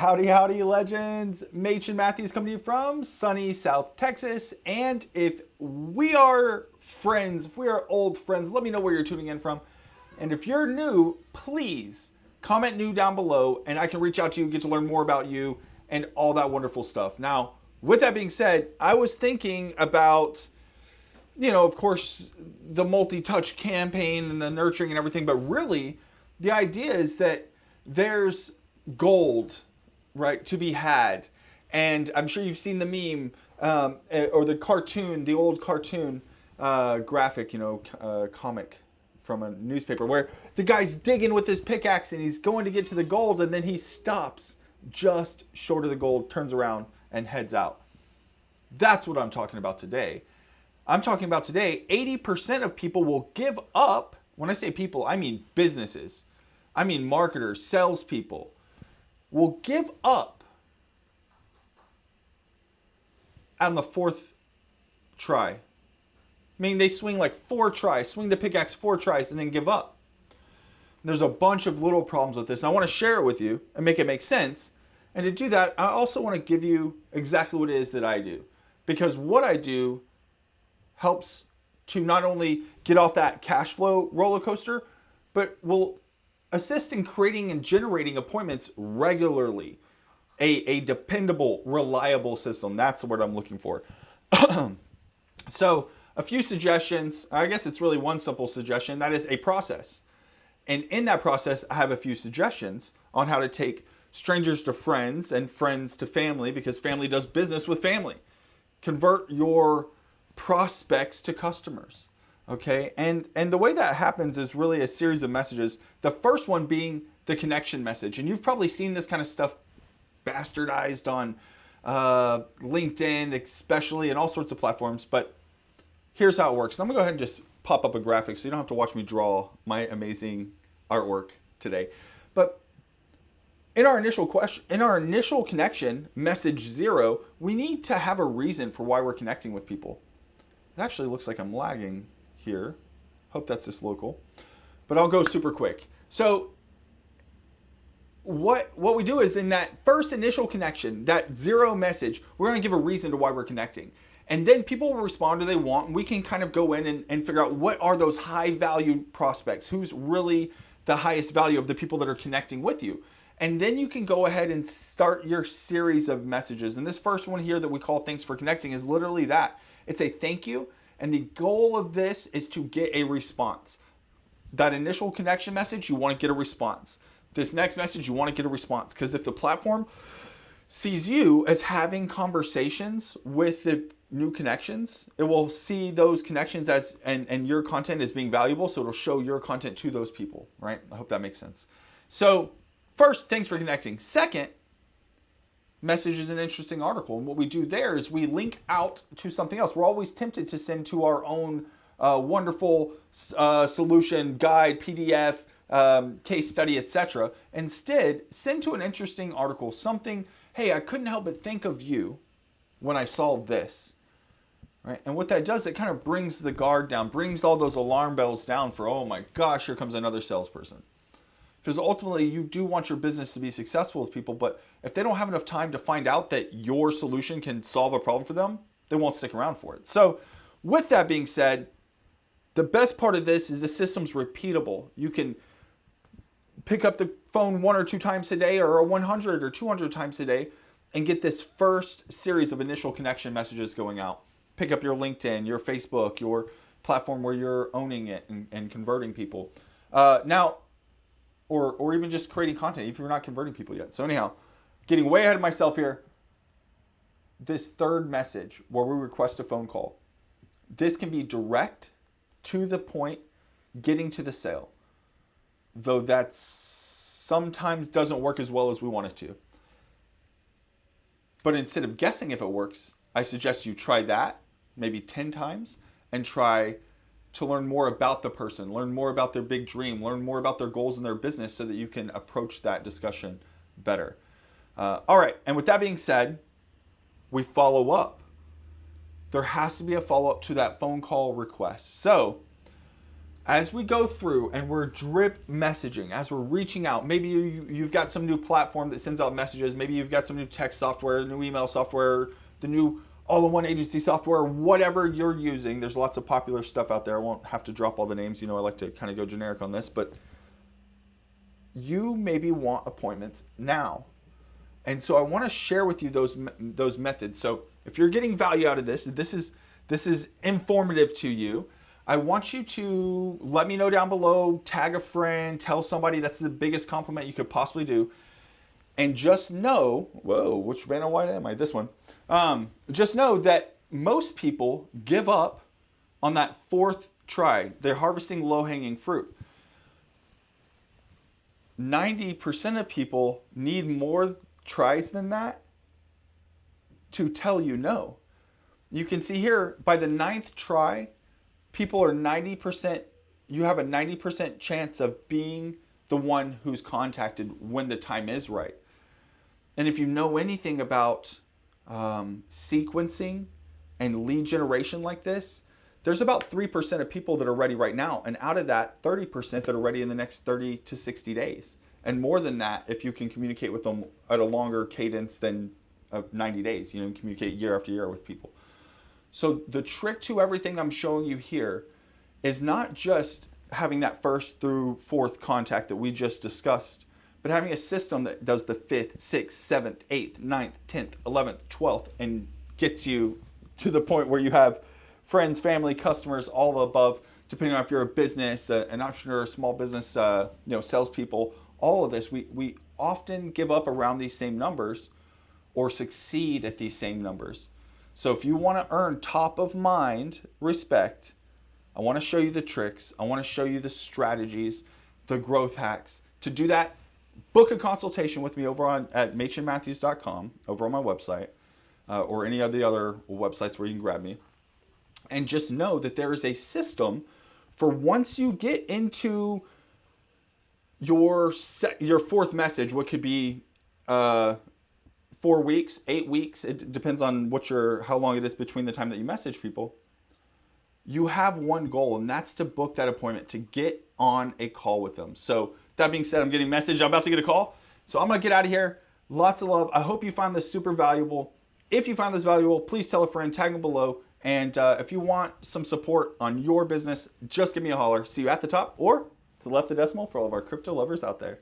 Howdy, howdy, legends. Machen Matthews coming to you from sunny South Texas. And if we are friends, if we are old friends, let me know where you're tuning in from. And if you're new, please comment new down below and I can reach out to you, get to learn more about you and all that wonderful stuff. Now, with that being said, I was thinking about, of course, the multi-touch campaign and the nurturing and everything, but really the idea is that there's gold, right, to be had. And I'm sure you've seen the meme or the cartoon, the old cartoon graphic, comic from a newspaper where the guy's digging with his pickaxe and he's going to get to the gold and then he stops just short of the gold, turns around and heads out. That's what I'm talking about today. I'm talking about today, 80% of people will give up. When I say people, I mean businesses. I mean marketers, salespeople will give up on the fourth try. Meaning they swing like 4 tries, swing the pickaxe 4 tries and then give up. There's a bunch of little problems with this. And I want to share it with you and make it make sense. And to do that, I also want to give you exactly what it is that I do. Because what I do helps to not only get off that cash flow roller coaster, but will assist in creating and generating appointments regularly. A dependable, reliable system. That's the word I'm looking for. So a few suggestions. I guess it's really one simple suggestion. That is a process. And in that process, I have a few suggestions on how to take strangers to friends and friends to family, because family does business with family. Convert your prospects to customers. Okay, and the way that happens is really a series of messages. The first one being the connection message. And you've probably seen this kind of stuff bastardized on LinkedIn, especially, and all sorts of platforms. But here's how it works. I'm going to go ahead and just pop up a graphic so you don't have to watch me draw my amazing artwork today. But in our initial connection, message 0, we need to have a reason for why we're connecting with people. It actually looks like I'm lagging here. Hope that's just local. But I'll go super quick. So what we do is in that first initial connection, that 0 message, we're going to give a reason to why we're connecting. And then people will respond to what they want, and we can kind of go in and figure out what are those high value prospects, who's really the highest value of the people that are connecting with you. And then you can go ahead and start your series of messages. And this first one here that we call Thanks for Connecting is literally that. It's a thank you. And the goal of this is to get a response. That initial connection message, you want to get a response. This next message, you want to get a response. Because if the platform sees you as having conversations with the new connections, it will see those connections as and your content as being valuable. So it'll show your content to those people, right? I hope that makes sense. So first, thanks for connecting. Second, message is an interesting article. And what we do there is we link out to something else. We're always tempted to send to our own wonderful solution, guide, PDF, case study, etc. Instead, send to an interesting article, something, hey, I couldn't help but think of you when I saw this. Right? And what that does, it kind of brings the guard down, brings all those alarm bells down for, oh my gosh, here comes another salesperson. Because ultimately, you do want your business to be successful with people, but if they don't have enough time to find out that your solution can solve a problem for them, they won't stick around for it. So with that being said, the best part of this is the system's repeatable. You can pick up the phone 1 or 2 times a day, or 100 or 200 times a day, and get this first series of initial connection messages going out. Pick up your LinkedIn, your Facebook, your platform where you're owning it and converting people. Or even just creating content if you're not converting people yet. So anyhow, getting way ahead of myself here. This third message where we request a phone call. This can be direct, to the point, getting to the sale. Though that sometimes doesn't work as well as we want it to. But instead of guessing if it works, I suggest you try that maybe 10 times and try to learn more about the person, learn more about their big dream, learn more about their goals in their business so that you can approach that discussion better. All right, and with that being said, we follow up. There has to be a follow-up to that phone call request. So As we go through and we're drip messaging, as we're reaching out, maybe you've got some new platform that sends out messages, maybe you've got some new text software, new email software, the new all-in-one agency software, whatever you're using. There's lots of popular stuff out there. I won't have to drop all the names. I like to kind of go generic on this, but you maybe want appointments now. And so I want to share with you those methods. So if you're getting value out of this, this is informative to you. I want you to let me know down below, tag a friend, tell somebody. That's the biggest compliment you could possibly do. And just know, whoa, which Vanna White am I? This one. Just know that most people give up on that fourth try. They're harvesting low-hanging fruit. 90% of people need more tries than that to tell you no. You can see here, by the 9th try, people are 90%, you have a 90% chance of being the one who's contacted when the time is right. And if you know anything about sequencing and lead generation like this, there's about 3% of people that are ready right now. And out of that, 30% that are ready in the next 30 to 60 days. And more than that, if you can communicate with them at a longer cadence than 90 days, communicate year after year with people. So the trick to everything I'm showing you here is not just having that first through fourth contact that we just discussed, but having a system that does the 5th, 6th, 7th, 8th, 9th, 10th, 11th, 12th, and gets you to the point where you have friends, family, customers, all the above, depending on if you're a business, an entrepreneur, small business, salespeople, all of this. We often give up around these same numbers or succeed at these same numbers. So if you want to earn top of mind respect, I want to show you the tricks. I want to show you the strategies, the growth hacks. To do that, book a consultation with me over at machenmatthews.com, over on my website, or any of the other websites where you can grab me. And just know that there is a system for once you get into your fourth message, what could be 4 weeks, 8 weeks, it depends on how long it is between the time that you message people. You have one goal, and that's to book that appointment, to get on a call with them. So that being said, I'm getting a message. I'm about to get a call. So I'm going to get out of here. Lots of love. I hope you find this super valuable. If you found this valuable, please tell a friend, tag them below. And if you want some support on your business, just give me a holler. See you at the top or to the left of the decimal for all of our crypto lovers out there.